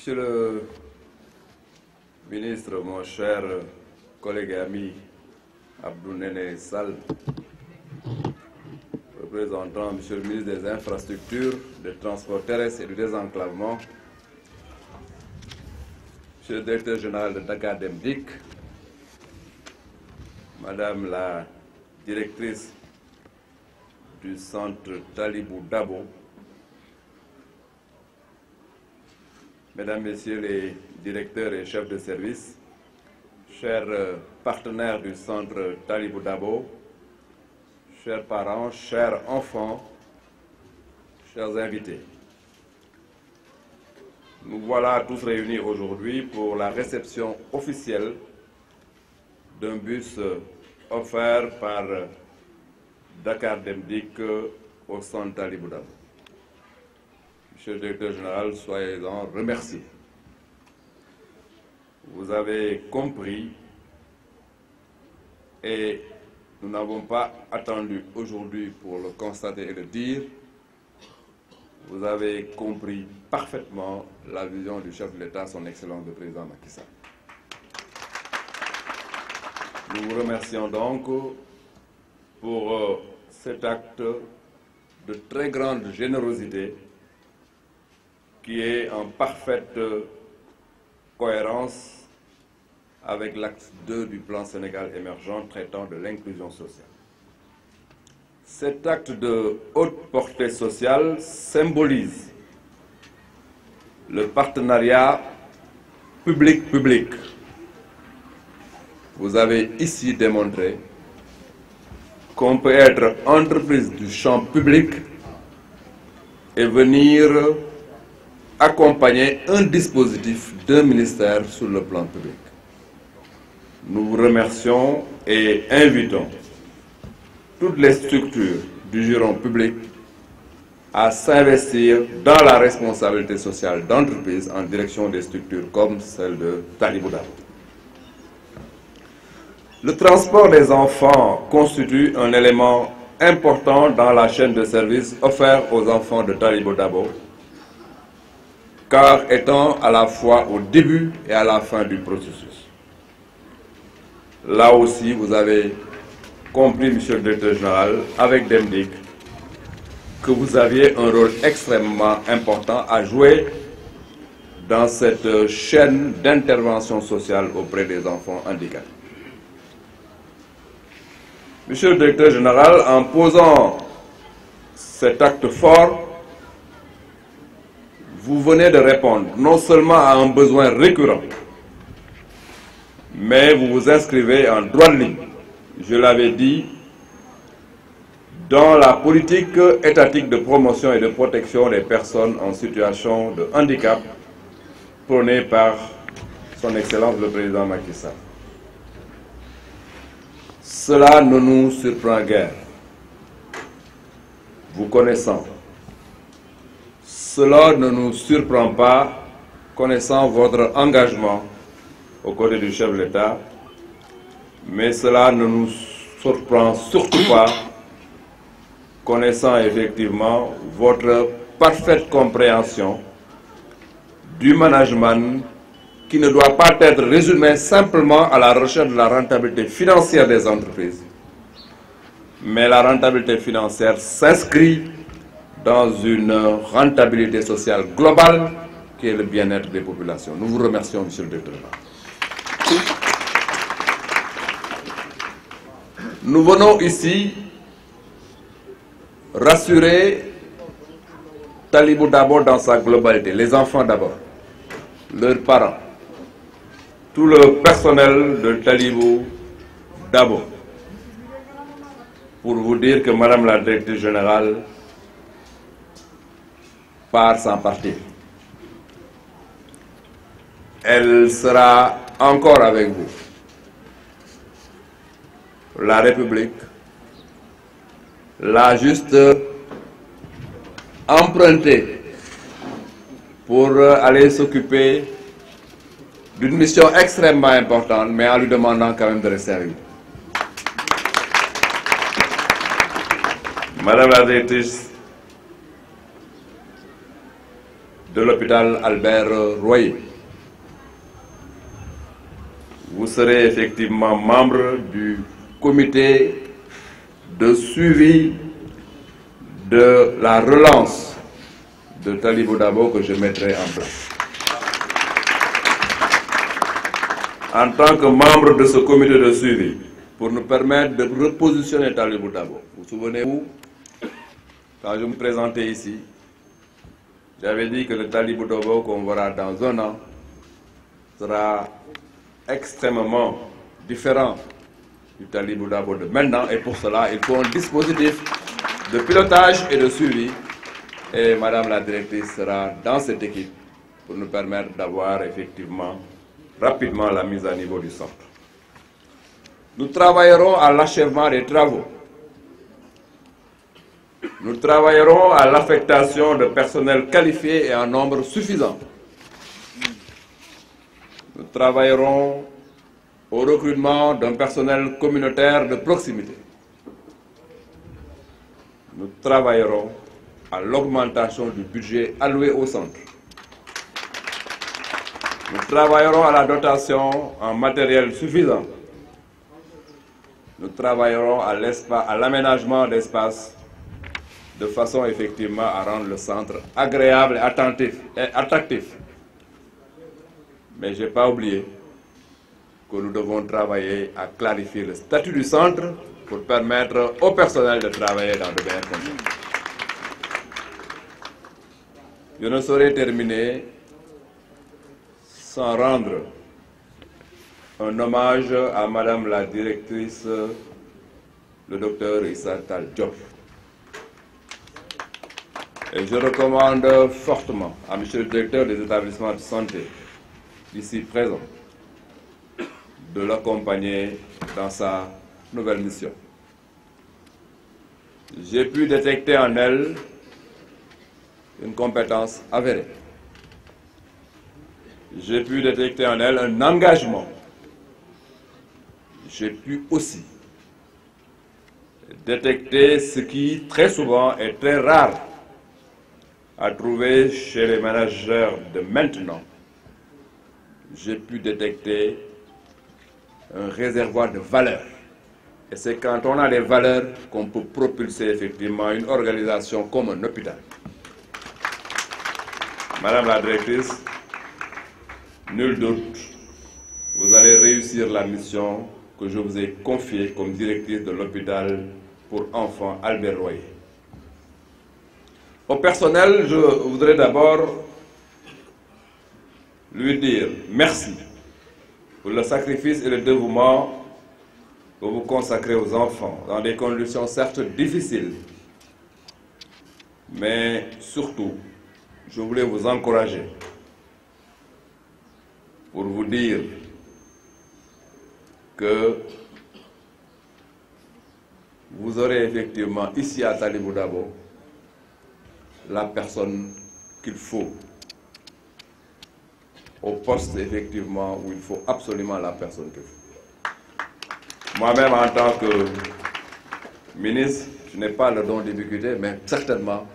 Monsieur le ministre, mon cher collègue et ami Abdou Néné Sall, représentant Monsieur le ministre des Infrastructures, des Transports terrestres et du Désenclavement, Monsieur le directeur général de Dakar Dem Dikk, Madame la directrice du centre Talibou Dabo, Mesdames, Messieurs les directeurs et chefs de service, chers partenaires du centre Talibou Dabo, chers parents, chers enfants, chers invités. Nous voilà tous réunis aujourd'hui pour la réception officielle d'un bus offert par Dakar Dem Dikk au centre Talibou Dabo. Monsieur le directeur général, soyez-en remerciés. Vous avez compris et nous n'avons pas attendu aujourd'hui pour le constater et le dire. Vous avez compris parfaitement la vision du chef de l'État, son Excellence le Président Macky Sall. Nous vous remercions donc pour cet acte de très grande générosité qui est en parfaite cohérence avec l'axe 2 du plan Sénégal émergent traitant de l'inclusion sociale. Cet acte de haute portée sociale symbolise le partenariat public-public. Vous avez ici démontré qu'on peut être entreprise du champ public et venir accompagner un dispositif d'un ministère sur le plan public. Nous vous remercions et invitons toutes les structures du giron public à s'investir dans la responsabilité sociale d'entreprise en direction des structures comme celle de Talibou Dabo. Le transport des enfants constitue un élément important dans la chaîne de services offert aux enfants de Talibou Dabo, car étant à la fois au début et à la fin du processus. Là aussi, vous avez compris, Monsieur le directeur général, avec Dem Dikk, que vous aviez un rôle extrêmement important à jouer dans cette chaîne d'intervention sociale auprès des enfants handicapés. Monsieur le directeur général, en posant cet acte fort, vous venez de répondre non seulement à un besoin récurrent, mais vous vous inscrivez en droite ligne, je l'avais dit, dans la politique étatique de promotion et de protection des personnes en situation de handicap prônée par son Excellence le Président Macky Sall. Cela ne nous surprend guère, vous connaissant. Cela ne nous surprend pas, connaissant votre engagement aux côtés du chef de l'État, mais cela ne nous surprend surtout pas, connaissant effectivement votre parfaite compréhension du management qui ne doit pas être résumé simplement à la recherche de la rentabilité financière des entreprises, mais la rentabilité financière s'inscrit dans une rentabilité sociale globale qui est le bien-être des populations. Nous vous remercions, Monsieur le directeur. Nous venons ici rassurer Talibou Dabo dans sa globalité, les enfants d'abord, leurs parents, tout le personnel de Talibou Dabo, pour vous dire que Madame la directrice générale part sans partir. Elle sera encore avec vous. La République l'a juste empruntée pour aller s'occuper d'une mission extrêmement importante, mais en lui demandant quand même de rester avec nous. Madame la directrice de l'hôpital Albert Royer. Vous serez effectivement membre du comité de suivi de la relance de Talibou Dabo que je mettrai en place. En tant que membre de ce comité de suivi, pour nous permettre de repositionner Talibou Dabo. Vous vous souvenez-vous, quand je me présentais ici, j'avais dit que le Talibou Dabo qu'on verra dans un an sera extrêmement différent du Talibou Dabo de maintenant, et pour cela, il faut un dispositif de pilotage et de suivi. Et Madame la directrice sera dans cette équipe pour nous permettre d'avoir effectivement rapidement la mise à niveau du centre. Nous travaillerons à l'achèvement des travaux. Nous travaillerons à l'affectation de personnel qualifié et en nombre suffisant. Nous travaillerons au recrutement d'un personnel communautaire de proximité. Nous travaillerons à l'augmentation du budget alloué au centre. Nous travaillerons à la dotation en matériel suffisant. Nous travaillerons à l'aménagement d'espace de façon effectivement à rendre le centre agréable et attractif. Mais je n'ai pas oublié que nous devons travailler à clarifier le statut du centre pour permettre au personnel de travailler dans de meilleures conditions. Je ne saurais terminer sans rendre un hommage à Madame la directrice, le docteur Issa Tall Diop. Et je recommande fortement à Monsieur le directeur des établissements de santé, ici présent, de l'accompagner dans sa nouvelle mission. J'ai pu détecter en elle une compétence avérée. J'ai pu détecter en elle un engagement. J'ai pu aussi détecter ce qui, très souvent, est très rare à trouver chez les managers de maintenant. J'ai pu détecter un réservoir de valeurs. Et c'est quand on a des valeurs qu'on peut propulser effectivement une organisation comme un hôpital. Madame la directrice, nul doute, vous allez réussir la mission que je vous ai confiée comme directrice de l'hôpital pour enfants Albert Royer. Au personnel, je voudrais d'abord lui dire merci pour le sacrifice et le dévouement que vous consacrez aux enfants dans des conditions certes difficiles, mais surtout, je voulais vous encourager pour vous dire que vous aurez effectivement ici à Talibou Dabo la personne qu'il faut au poste effectivement où il faut absolument la personne qu'il faut. Moi-même en tant que ministre, je n'ai pas le don d'ubiquité, mais certainement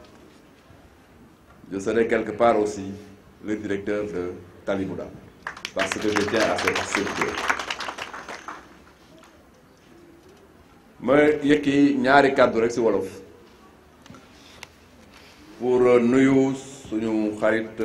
je serai quelque part aussi le directeur de Talibou Dabo parce que je tiens à cette structure. ma yëkki ñaari kàddu rek ci wolof pour nuyu suñu xarit